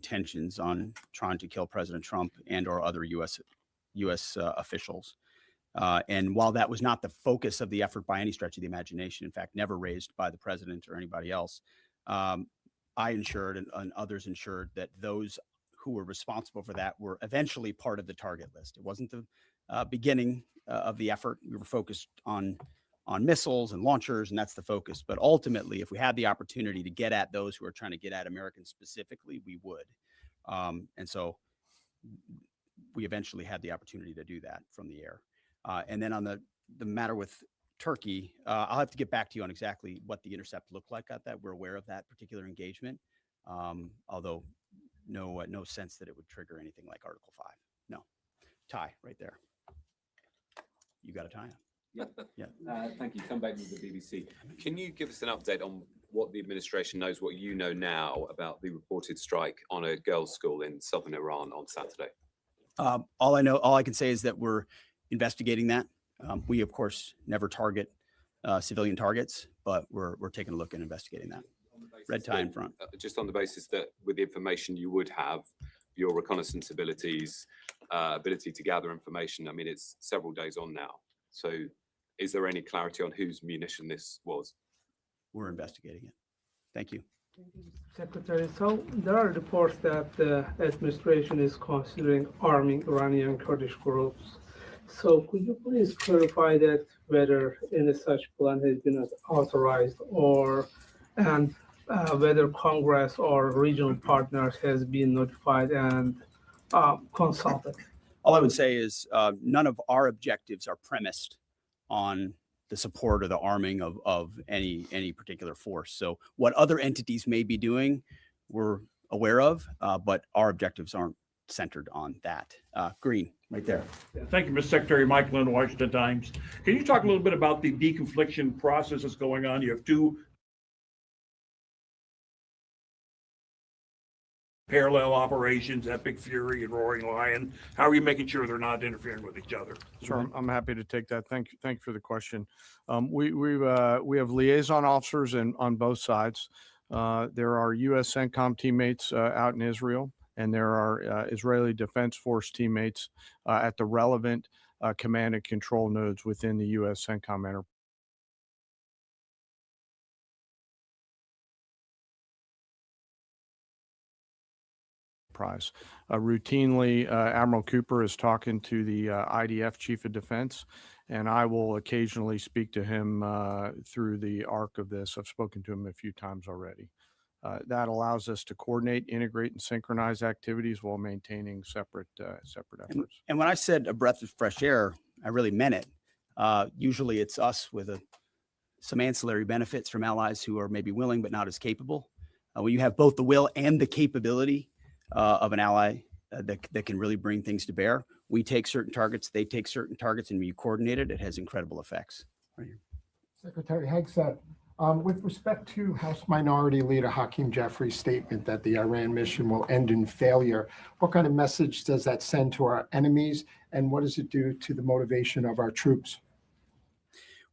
intentions on trying to kill President Trump and or other U.S. Officials. And while that was not the focus of the effort by any stretch of the imagination, in fact, never raised by the president or anybody else, I ensured and others ensured that those who were responsible for that were eventually part of the target list. It wasn't the beginning of the effort. We were focused on missiles and launchers, and that's the focus. But ultimately, if we had the opportunity to get at those who are trying to get at Americans specifically, we would. And so we eventually had the opportunity to do that from the air. And then on the matter with Turkey, I'll have to get back to you on exactly what the intercept looked like at that. We're aware of that particular engagement, although no sense that it would trigger anything like Article 5. No. Tie right there. You got a tie on. Yeah. Thank you. Come back to the BBC. Can you give us an update on what the administration knows, what you know now about the reported strike on a girls' school in southern Iran on Saturday? All I can say is that we're investigating that. We, of course, never target civilian targets, but we're taking a look and investigating that. Red tie in front. Just on the basis that with the information you would have, your reconnaissance abilities, ability to gather information, I mean, it's several days on now. So is there any clarity on whose munition this was? We're investigating it. Thank you. Secretary, so there are reports that the administration is considering arming Iranian Kurdish groups. So could you please clarify that whether any such plan has been authorized and whether Congress or regional partners has been notified and consulted? All I would say is none of our objectives are premised on the support or the arming of any particular force. So what other entities may be doing, we're aware of, but our objectives aren't centered on that. Green, right there. Thank you, Mr. Secretary. Mike Lynn, Washington Times. Can you talk a little bit about the deconfliction process that's going on? You have two parallel operations, Epic Fury and Roaring Lion. How are you making sure they're not interfering with each other? Sure, I'm happy to take that. Thank you for the question. We have liaison officers on both sides. There are U.S. CENTCOM teammates out in Israel, and there are Israeli Defense Force teammates at the relevant command and control nodes within the U.S. CENTCOM enterprise. Routinely, Admiral Cooper is talking to the IDF Chief of Defense, and I will occasionally speak to him through the arc of this. I've spoken to him a few times already. That allows us to coordinate, integrate, and synchronize activities while maintaining separate efforts. And when I said a breath of fresh air, I really meant it. Usually it's us with some ancillary benefits from allies who are maybe willing but not as capable. When you have both the will and the capability of an ally that can really bring things to bear, we take certain targets, they take certain targets, and when you coordinate it, it has incredible effects. Right here. Secretary Hegseth, with respect to House Minority Leader Hakeem Jeffries' statement that the Iran mission will end in failure, what kind of message does that send to our enemies, and what does it do to the motivation of our troops?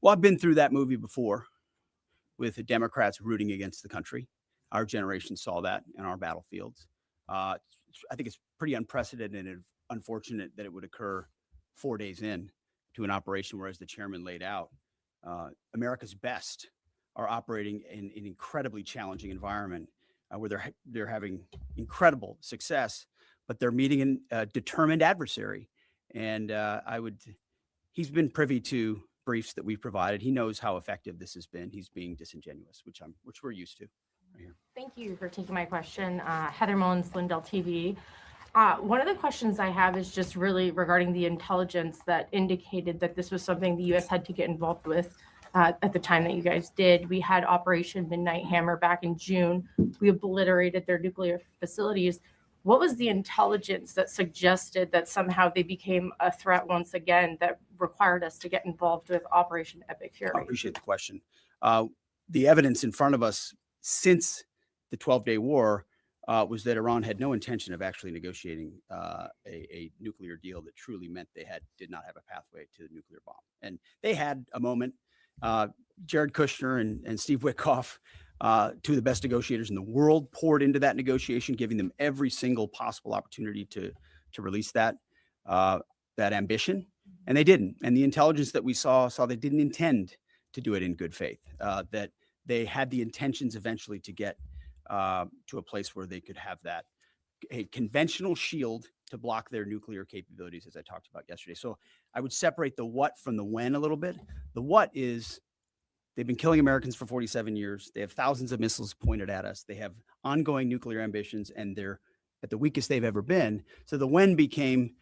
Well, I've been through that movie before with the Democrats rooting against the country. Our generation saw that in our battlefields. I think it's pretty unprecedented and unfortunate that it would occur 4 days in to an operation where, as the chairman laid out, America's best are operating in an incredibly challenging environment where they're having incredible success, but they're meeting a determined adversary. And he's been privy to briefs that we've provided. He knows how effective this has been. He's being disingenuous, which we're used to. Right here. Thank you for taking my question. Heather Mullins, Lindell TV. One of the questions I have is just really regarding the intelligence that indicated that this was something the U.S. had to get involved with at the time that you guys did. We had Operation Midnight Hammer back in June. We obliterated their nuclear facilities. What was the intelligence that suggested that somehow they became a threat once again that required us to get involved with Operation Epic Fury? I appreciate the question. The evidence in front of us since the 12-day war was that Iran had no intention of actually negotiating a nuclear deal that truly meant they did not have a pathway to the nuclear bomb. And they had a moment. Jared Kushner and Steve Witkoff two of the best negotiators in the world poured into that negotiation, giving them every single possible opportunity to release that ambition, and they didn't. And the intelligence that we saw they didn't intend to do it in good faith. That they had the intentions eventually to get to a place where they could have a conventional shield to block their nuclear capabilities, as I talked about yesterday. So I would separate the what from the when a little bit. The what is they've been killing Americans for 47 years. They have thousands of missiles pointed at us. They have ongoing nuclear ambitions, and they're at the weakest they've ever been. So the when became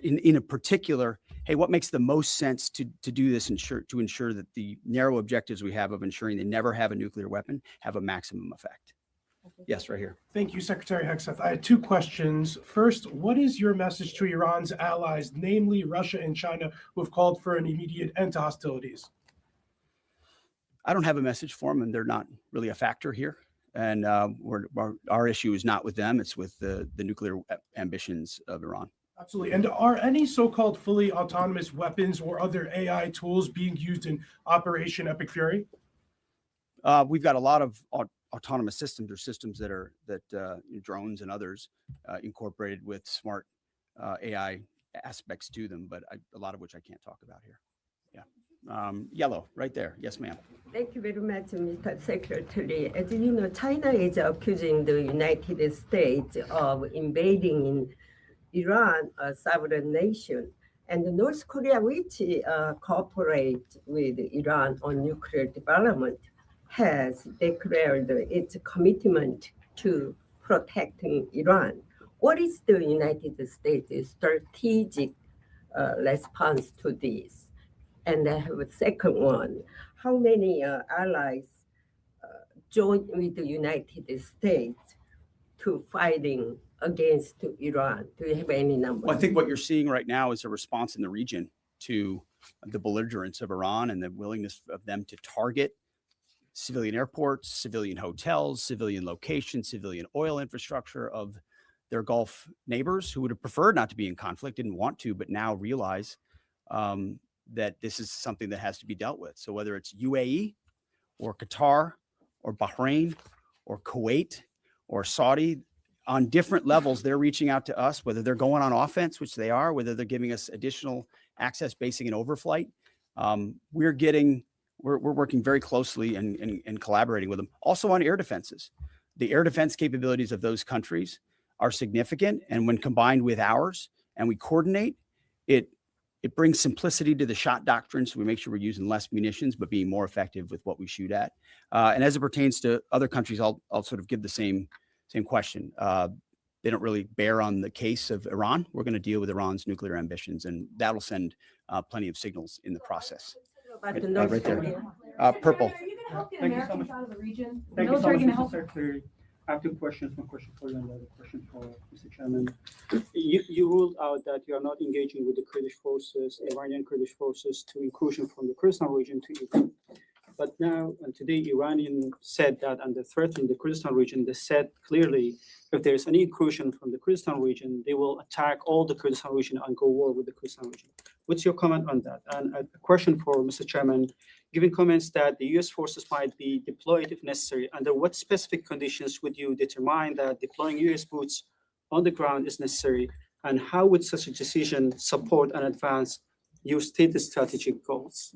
in a particular, hey, what makes the most sense to do this to ensure that the narrow objectives we have of ensuring they never have a nuclear weapon have a maximum effect? Yes, right here. Thank you, Secretary Hegseth. I had two questions. First, what is your message to Iran's allies, namely Russia and China, who have called for an immediate end to hostilities? I don't have a message for them, and they're not really a factor here. And our issue is not with them; it's with the nuclear ambitions of Iran. Absolutely. And are any so-called fully autonomous weapons or other AI tools being used in Operation Epic Fury? We've got a lot of autonomous systems, or systems that drones and others incorporated with smart AI aspects to them, but a lot of which I can't talk about here. Yeah. Yellow, right there. Yes, ma'am. Thank you very much, Mr. Secretary. As you know, China is accusing the United States of invading in Iran, a sovereign nation, and North Korea, which cooperate with Iran on nuclear development, has declared its commitment to protecting Iran. What is the United States' strategic response to this? And I have a second one. How many allies joined with the United States to fighting against Iran? Do you have any numbers? Well, I think what you're seeing right now is a response in the region to the belligerence of Iran and the willingness of them to target civilian airports, civilian hotels, civilian locations, civilian oil infrastructure of their Gulf neighbors who would have preferred not to be in conflict, didn't want to, but now realize that this is something that has to be dealt with. So whether it's UAE or Qatar or Bahrain or Kuwait or Saudi, on different levels, they're reaching out to us, whether they're going on offense, which they are, whether they're giving us additional access, basing and overflight. We're working very closely and collaborating with them. Also on air defenses. The air defense capabilities of those countries are significant. And when combined with ours and we coordinate, it brings simplicity to the shot doctrine. So we make sure we're using less munitions, but being more effective with what we shoot at. And as it pertains to other countries, I'll sort of give the same question. They don't really bear on the case of Iran. We're going to deal with Iran's nuclear ambitions, and that'll send plenty of signals in the process. Right there. Purple. Are you going to help get Americans out of the region? Thank you so much, Military going to help? Mr. Secretary. I have two questions. One question for you and the other question for Mr. Chairman. You ruled out that you are not engaging with the Kurdish forces, Iranian Kurdish forces, to incursion from the Kurdistan region to Iran. But now, and today, Iranian said that under threat in the Kurdistan region, they said clearly, if there's any incursion from the Kurdistan region, they will attack all the Kurdistan region and go war with the Kurdistan region. What's your comment on that? And a question for Mr. Chairman, given comments that the U.S. forces might be deployed if necessary, under what specific conditions would you determine that deploying U.S. boots on the ground is necessary? And how would such a decision support and advance your stated strategic goals?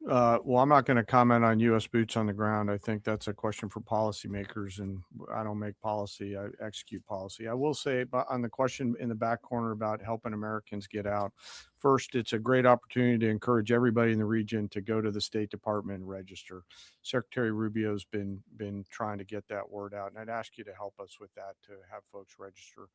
Well, I'm not going to comment on U.S. boots on the ground. I think that's a question for policymakers, and I don't make policy, I execute policy. I will say on the question in the back corner about helping Americans get out, first, it's a great opportunity to encourage everybody in the region to go to the State Department and register. Secretary Rubio's been trying to get that word out, and I'd ask you to help us with that, to have folks register.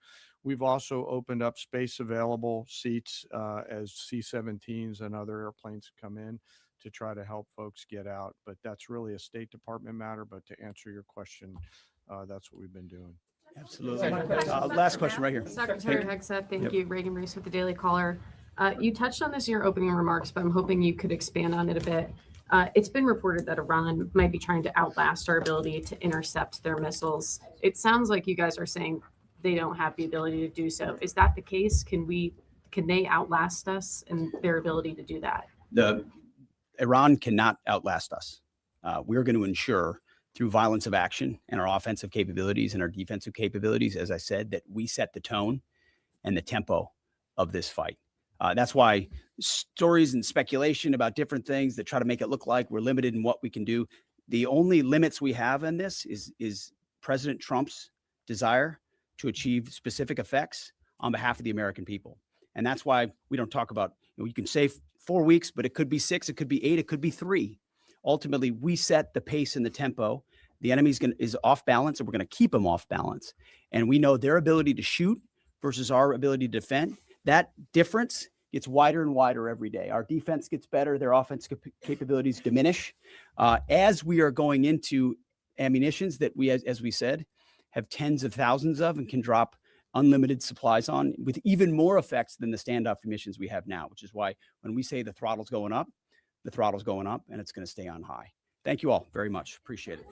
We've also opened up space available seats as C-17s and other airplanes come in, to try to help folks get out. But that's really a State Department matter. But to answer your question, that's what we've been doing. Absolutely. Last question right here. Secretary Hegseth, thank you. Reagan Reese with the Daily Caller. You touched on this in your opening remarks, but I'm hoping you could expand on it a bit. It's been reported that Iran might be trying to outlast our ability to intercept their missiles. It sounds like you guys are saying they don't have the ability to do so. Is that the case? Can they outlast us in their ability to do that? Iran cannot outlast us. We're going to ensure through violence of action and our offensive capabilities and our defensive capabilities, as I said, that we set the tone and the tempo of this fight. That's why stories and speculation about different things that try to make it look like we're limited in what we can do. The only limits we have in this is President Trump's desire to achieve specific effects on behalf of the American people. And that's why we don't talk about, you can say 4 weeks, but it could be 6, it could be 8, it could be 3. Ultimately, we set the pace and the tempo. The enemy is off balance, and we're going to keep them off balance. And we know their ability to shoot versus our ability to defend. That difference gets wider and wider every day. Our defense gets better. Their offense capabilities diminish. As we are going into ammunitions that we, as we said, have tens of thousands of and can drop unlimited supplies on with even more effects than the standoff munitions we have now, which is why when we say the throttle's going up, the throttle's going up and it's going to stay on high. Thank you all very much. Appreciate it.